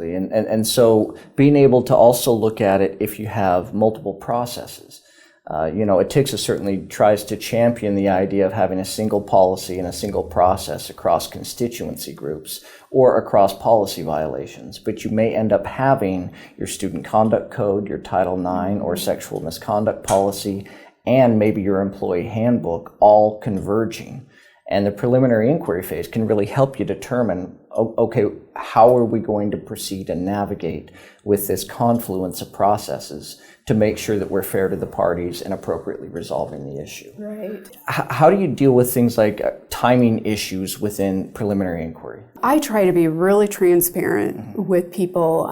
absolutely. And so being able to also look at it if you have multiple processes. ATICSA certainly tries to champion the idea of having a single policy and a single process across constituency groups or across policy violations, but you may end up having your student conduct code, your Title IX or sexual misconduct policy, and maybe your employee handbook all converging. And the preliminary inquiry phase can really help you determine, okay, how are we going to proceed and navigate with this confluence of processes to make sure that we're fair to the parties and appropriately resolving the issue. Right. How do you deal with things like timing issues within preliminary inquiry? I try to be really transparent with people,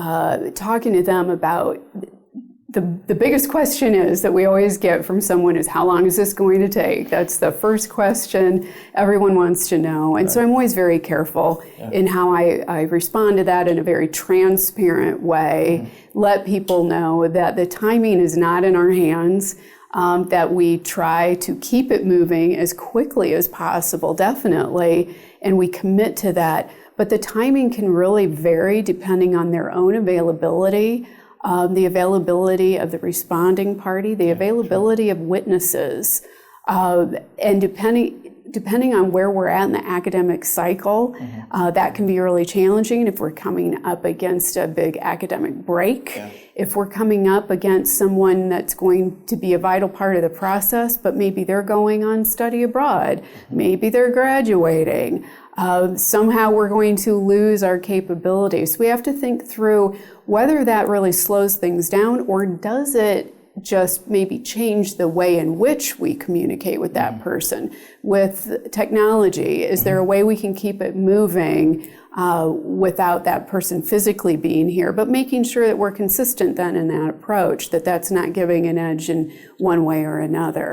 talking to them about the biggest question is that we always get from someone is, how long is this going to take? That's the first question everyone wants to know. And so I'm always very careful in how I respond to that in a very transparent way. Let people know that the timing is not in our hands, that we try to keep it moving as quickly as possible, definitely, and we commit to that. But the timing can really vary depending on their own availability, the availability of the responding party, the availability of witnesses, and depending on where we're at in the academic cycle, that can be really challenging if we're coming up against a big academic break, if we're coming up against someone that's going to be a vital part of the process, but maybe they're going on study abroad, maybe they're graduating. Somehow we're going to lose our capabilities. We have to think through whether that really slows things down, or does it just maybe change the way in which we communicate with that person. With technology, is there a way we can keep it moving without that person physically being here, but making sure that we're consistent then in that approach, that that's not giving an edge in one way or another.